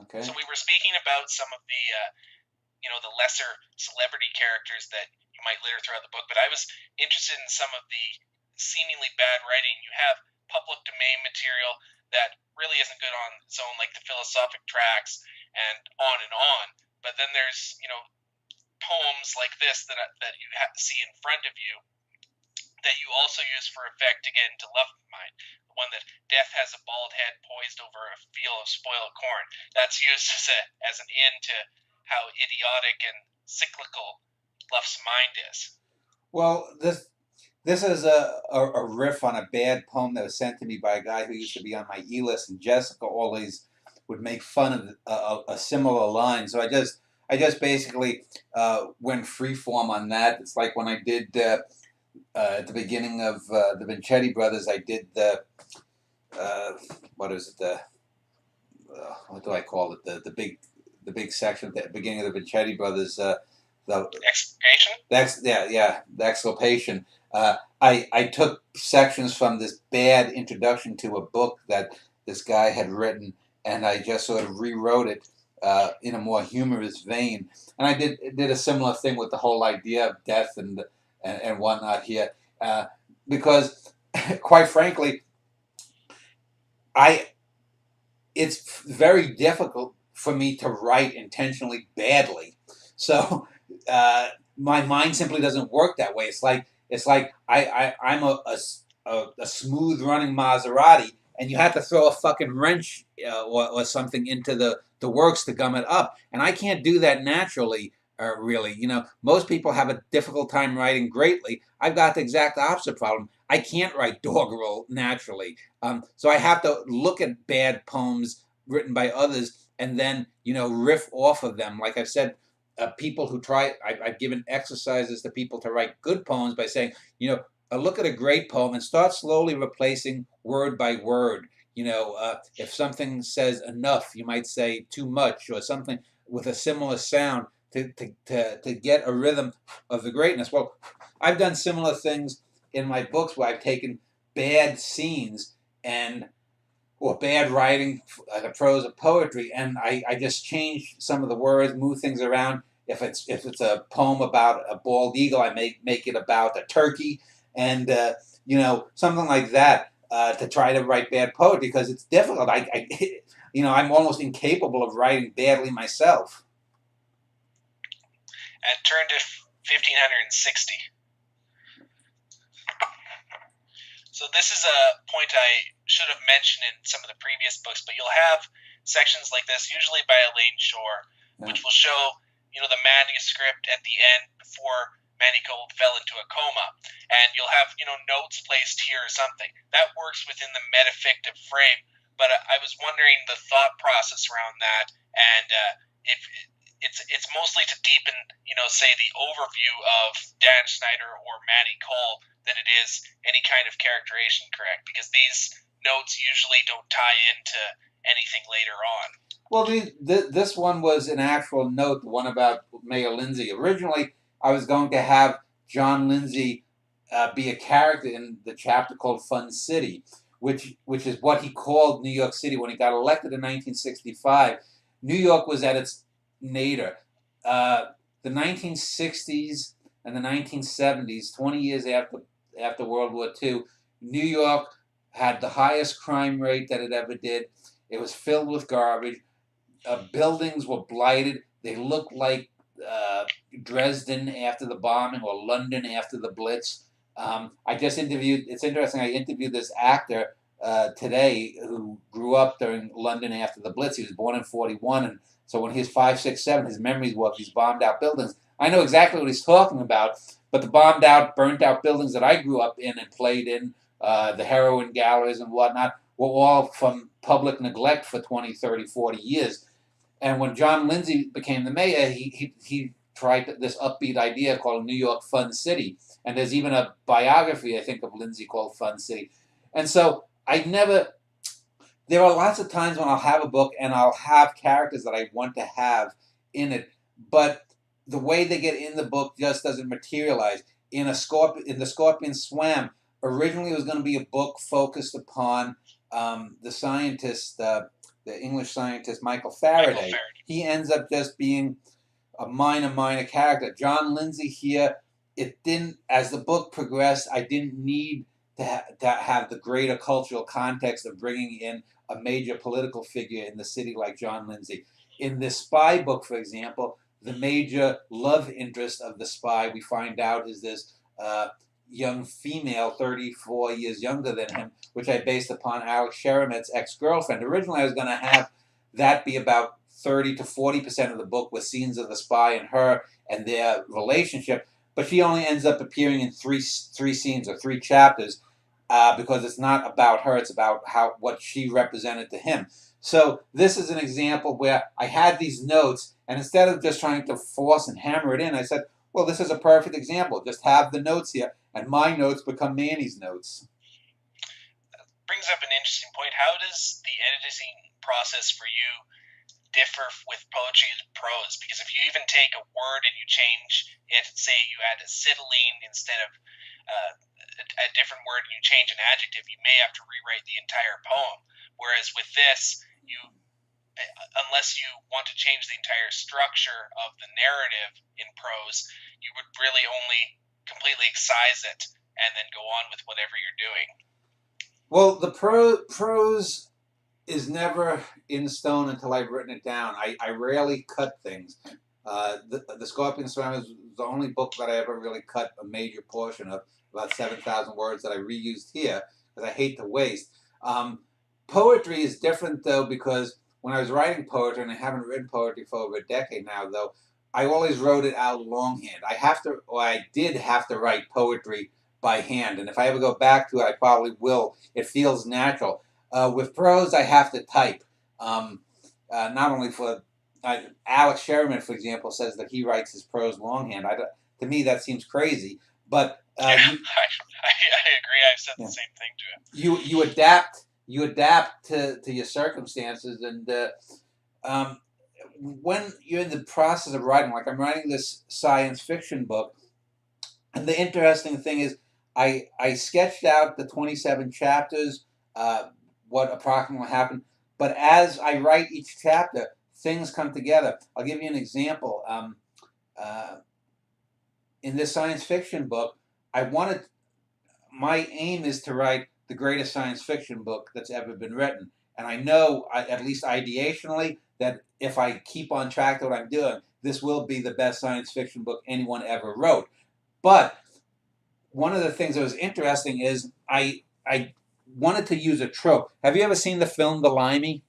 Okay. So we were speaking about some of the the lesser celebrity characters that you might litter throughout the book, but I was interested in some of the seemingly bad writing. You have public domain material that really isn't good on its own, like the philosophic tracts and on and on. But then there's poems like this that you see in front of you that you also use for effect to get into Love of Mine. The one that death has a bald head poised over a field of spoiled corn. That's used as an in to how idiotic and cyclical Love's mind is. Well, this is a riff on a bad poem that was sent to me by a guy who used to be on my e-list, and Jessica always would make fun of a similar line. So I just basically went freeform on that. It's like when I did at the beginning of the Vincetti Brothers, I did the what is it, the what do I call it, the big section at the beginning of the Vincetti Brothers, the Explication? the exculpation. I took sections from this bad introduction to a book that this guy had written, and I just sort of rewrote it in a more humorous vein. And I did a similar thing with the whole idea of death and whatnot here, because quite frankly, I it's very difficult for me to write intentionally badly. So my mind simply doesn't work that way. It's like I'm a smooth running Maserati, and you have to throw a fucking wrench or something into the works to gum it up, and I can't do that naturally. Really, most people have a difficult time writing greatly. I've got the exact opposite problem. I can't write doggerel naturally. So I have to look at bad poems written by others and then riff off of them. Like I've said, people who try, I've given exercises to people to write good poems by saying, look at a great poem and start slowly replacing word by word. If something says enough, you might say too much, or something with a similar sound to get a rhythm of the greatness. Well, I've done similar things in my books where I've taken bad scenes and or bad writing, the prose or poetry, and I just change some of the words, move things around. If it's a poem about a bald eagle, I make it about a turkey, and something like that to try to write bad poetry because it's difficult. I'm almost incapable of writing badly myself. And turned to 1560. So this is a point I should have mentioned in some of the previous books, but you'll have sections like this, usually by Elaine Shore, which will show, the manuscript at the end before Manico fell into a coma, and you'll have, notes placed here or something. That works within the metafictive frame, but I was wondering the thought process around that, and if it's mostly to deepen, say the overview of Dan Schneider or Manny Cole than it is any kind of characterization, correct? Because these notes usually don't tie into anything later on. Well, this one was an actual note, the one about Mayor Lindsay. Originally, I was going to have John Lindsay be a character in the chapter called Fun City, which is what he called New York City when he got elected in 1965. New York was at its nadir. The 1960s and the 1970s, 20 years after World War II, New York had the highest crime rate that it ever did. It was filled with garbage. Buildings were blighted. They looked like Dresden after the bombing or London after the Blitz. I just interviewed, it's interesting, I interviewed this actor today who grew up during London after the Blitz. He was born in 41, and so when he was 5, 6, 7, his memories were of these bombed out buildings. I know exactly what he's talking about, but the bombed out, burnt out buildings that I grew up in and played in, the heroin galleries and whatnot, were all from public neglect for 20, 30, 40 years. And when John Lindsay became the mayor, he tried this upbeat idea called New York Fun City. And there's even a biography, I think, of Lindsay called Fun City. And so there are lots of times when I'll have a book and I'll have characters that I want to have in it, but the way they get in the book just doesn't materialize. In the Scorpion Swam, originally it was going to be a book focused upon the scientist the English scientist Michael Michael Faraday. Faraday. He ends up just being a minor character. John Lindsay here, it didn't, as the book progressed, I didn't need to have the greater cultural context of bringing in a major political figure in the city like John Lindsay. In this spy book, for example, the major love interest of the spy, we find out, is this young female, 34 years younger than him, which I based upon Alex Sherimet's ex-girlfriend. Originally, I was going to have that be about 30 to 40% of the book with scenes of the spy and her and their relationship, but she only ends up appearing in three scenes or 3 chapters because it's not about her, it's about what she represented to him. So this is an example where I had these notes, and instead of just trying to force and hammer it in, I said, well, this is a perfect example. Just have the notes here, and my notes become Manny's notes. That brings up an interesting point. How does the editing process for you differ with poetry and prose? Because if you even take a word and you change it, say you add acetylene instead of a different word and you change an adjective, you may have to rewrite the entire poem. Whereas with this, unless you want to change the entire structure of the narrative in prose, you would really only completely excise it and then go on with whatever you're doing. Well, the prose is never in stone until I've written it down. I rarely cut things. The Scorpion Swarm is the only book that I ever really cut a major portion of, about 7,000 words that I reused here, because I hate to waste. Poetry is different, though, because when I was writing poetry, and I haven't written poetry for over a decade now, though, I always wrote it out longhand. I did have to write poetry by hand, and if I ever go back to it, I probably will. It feels natural. With prose, I have to type. Not only for Alex Sherimet, for example, says that he writes his prose longhand. To me, that seems crazy. But I agree. I've said the same thing to him. You adapt. You adapt to your circumstances, and when you're in the process of writing, like I'm writing this science fiction book, and the interesting thing is, I sketched out the 27 chapters, what approximately happened, but as I write each chapter, things come together. I'll give you an example. In this science fiction book, my aim is to write the greatest science fiction book that's ever been written. And I know, at least ideationally, that if I keep on track to what I'm doing, this will be the best science fiction book anyone ever wrote. But one of the things that was interesting is I wanted to use a trope. Have you ever seen the film The Limey?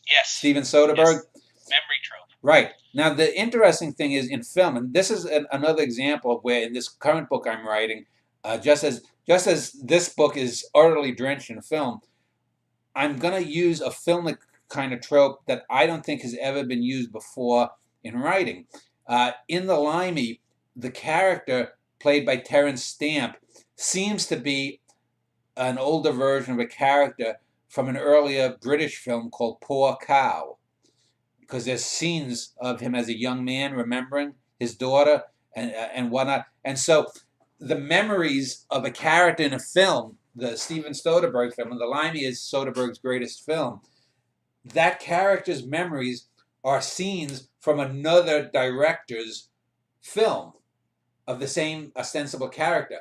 Yes. Steven Soderbergh? Yes. Memory trope. Right. Now, the interesting thing is in film, and this is another example of where in this current book I'm writing, just as this book is utterly drenched in film, I'm going to use a filmic kind of trope that I don't think has ever been used before in writing. In The Limey, the character played by Terence Stamp seems to be an older version of a character from an earlier British film called Poor Cow, because there's scenes of him as a young man remembering his daughter and whatnot. And so the memories of a character in a film, the Steven Soderbergh film, and The Limey is Soderbergh's greatest film, that character's memories are scenes from another director's film of the same ostensible character.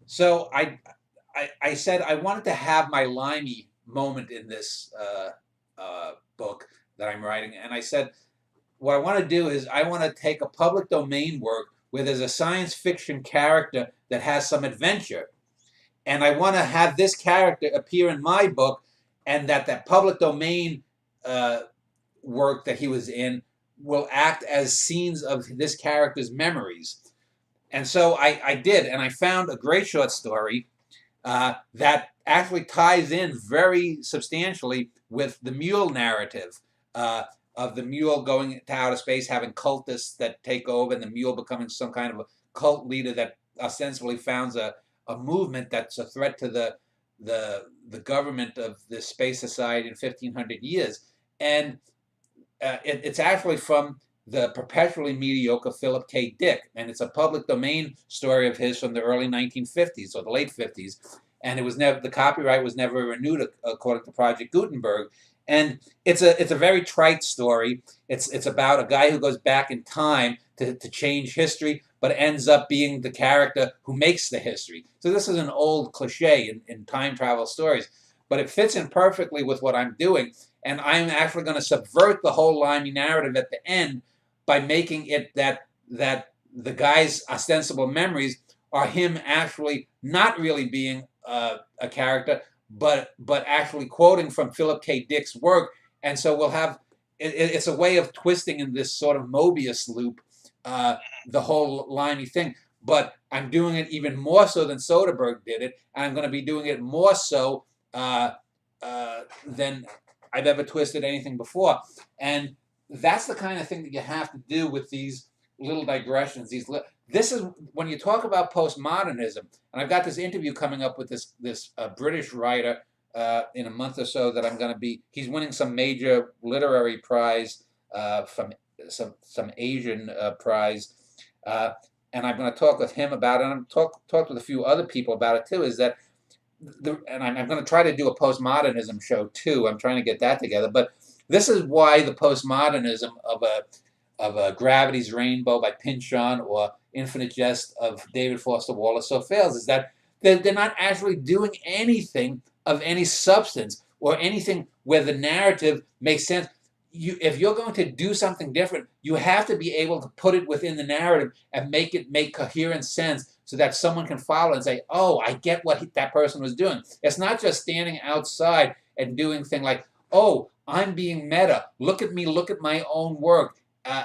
So I said I wanted to have my Limey moment in this book that I'm writing, and I said what I want to do is I want to take a public domain work where there's a science fiction character that has some adventure, and I want to have this character appear in my book, and that public domain work that he was in will act as scenes of this character's memories. And so I did, and I found a great short story that actually ties in very substantially with the mule narrative of the mule going to outer space, having cultists that take over, and the mule becoming some kind of a cult leader that ostensibly founds a movement that's a threat to the government of the space society in 1,500 years. And it's actually from the perpetually mediocre Philip K. Dick, and it's a public domain story of his from the early 1950s or the late 50s, and it was never, the copyright was never renewed according to Project Gutenberg, And it's a very trite story. It's about a guy who goes back in time to change history, but ends up being the character who makes the history. So this is an old cliche in time travel stories, but it fits in perfectly with what I'm doing. And I'm actually going to subvert the whole Limey narrative at the end by making it that the guy's ostensible memories are him actually not really being a character, but actually quoting from Philip K. Dick's work. And so we'll have it's a way of twisting in this sort of Mobius loop the whole Limey thing. But I'm doing it even more so than Soderbergh did it, and I'm going to be doing it more so than I've ever twisted anything before. And that's the kind of thing that you have to do with these little digressions. This is when you talk about postmodernism, and I've got this interview coming up with this British writer in a month or so that I'm going to be. He's winning some major literary prize from some Asian prize, and I'm going to talk with him about it. And I'm talk with a few other people about it too. Is that and I'm going to try to do a postmodernism show too. I'm trying to get that together. But this is why the postmodernism of a Gravity's Rainbow by Pynchon or Infinite Jest of David Foster Wallace so fails, is that they're not actually doing anything of any substance or anything where the narrative makes sense. If you're going to do something different, you have to be able to put it within the narrative and make it make coherent sense so that someone can follow and say, oh, I get what that person was doing. It's not just standing outside and doing things like, oh, I'm being meta. Look at me, look at my own work.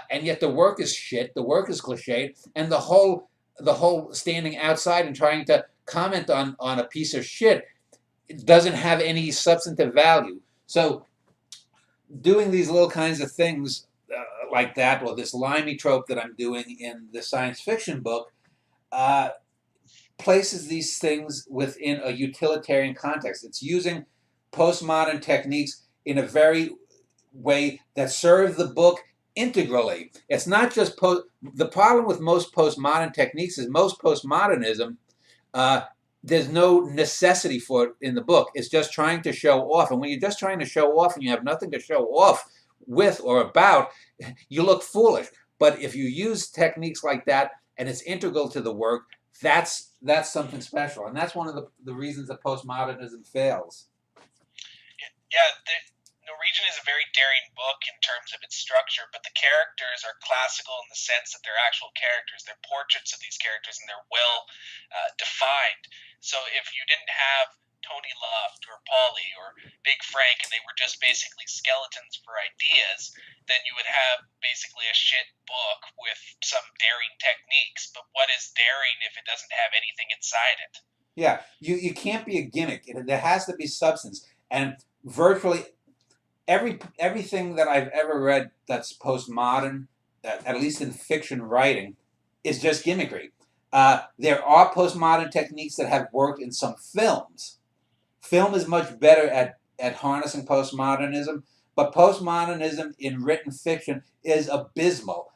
And yet the work is shit, the work is cliched, and the whole standing outside and trying to comment on a piece of shit doesn't have any substantive value. So doing these little kinds of things like that, or this limey trope that I'm doing in the science fiction book, places these things within a utilitarian context. It's using postmodern techniques in a very way that serve the book integrally. It's not just the problem with most postmodern techniques is most postmodernism, there's no necessity for it in the book. It's just trying to show off. And when you're just trying to show off and you have nothing to show off with or about, you look foolish. But if you use techniques like that and it's integral to the work, that's something special. And that's one of the reasons that postmodernism fails. Yeah, Norwegian is a very daring book in terms of its structure, but the characters are classical in the sense that they're actual characters. They're portraits of these characters, and they're well defined. So if you didn't have Tony Luft or Polly or Big Frank, and they were just basically skeletons for ideas, then you would have basically a shit book with some daring techniques. But what is daring if it doesn't have anything inside it? Yeah, you can't be a gimmick. There has to be substance. And virtually everything that I've ever read that's postmodern, at least in fiction writing, is just gimmickry. There are postmodern techniques that have worked in some films. Film is much better at harnessing postmodernism, but postmodernism in written fiction is abysmal.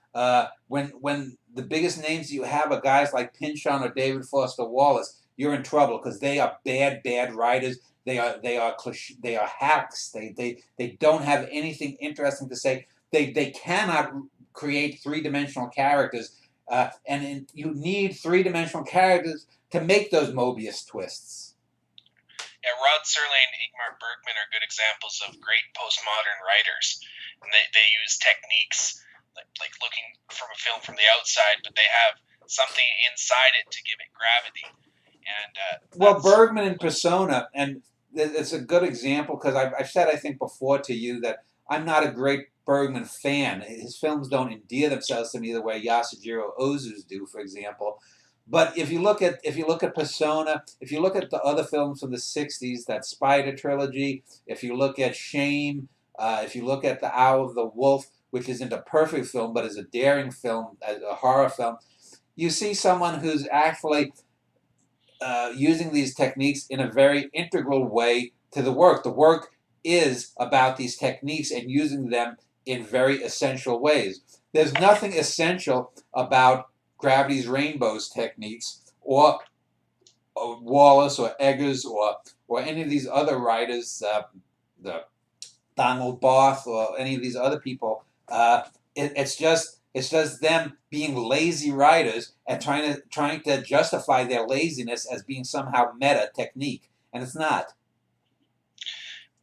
When the biggest names you have are guys like Pynchon or David Foster Wallace, you're in trouble because they are bad writers. They are hacks. They don't have anything interesting to say. They cannot create three-dimensional characters, and you need three-dimensional characters to make those Mobius twists. Yeah, Rod Serling and Ingmar Bergman are good examples of great postmodern writers, and they use techniques like looking from a film from the outside, but they have something inside it to give it gravity. And well, Bergman and Persona, and it's a good example because I've said, I think, before to you that I'm not a great Bergman fan. His films don't endear themselves to me the way Yasujiro Ozu's do, for example. But if you look at Persona, if you look at the other films from the '60s, that Spider trilogy, if you look at Shame, if you look at The Hour of the Wolf, which isn't a perfect film but is a daring film, a horror film, you see someone who's actually using these techniques in a very integral way to the work. The work is about these techniques and using them in very essential ways. There's nothing essential about Gravity's Rainbows techniques or Wallace or Eggers or any of these other writers, the Donald Barth or any of these other people. It's just them being lazy writers and trying to justify their laziness as being somehow meta technique, and it's not.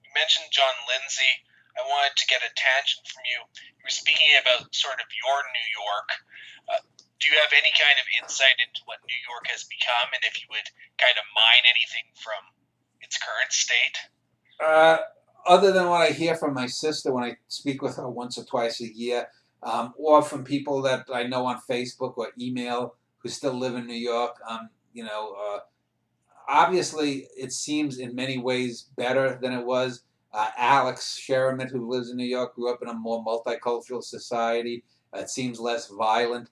You mentioned John Lindsay. I wanted to get a tangent from you. You were speaking about sort of your New York. Do you have any kind of insight into what New York has become, and if you would kind of mine anything from its current state? Other than what I hear from my sister when I speak with her once or twice a year, or from people that I know on Facebook or email who still live in New York, obviously it seems in many ways better than it was. Alex Sherriman, who lives in New York, grew up in a more multicultural society. It seems less violent.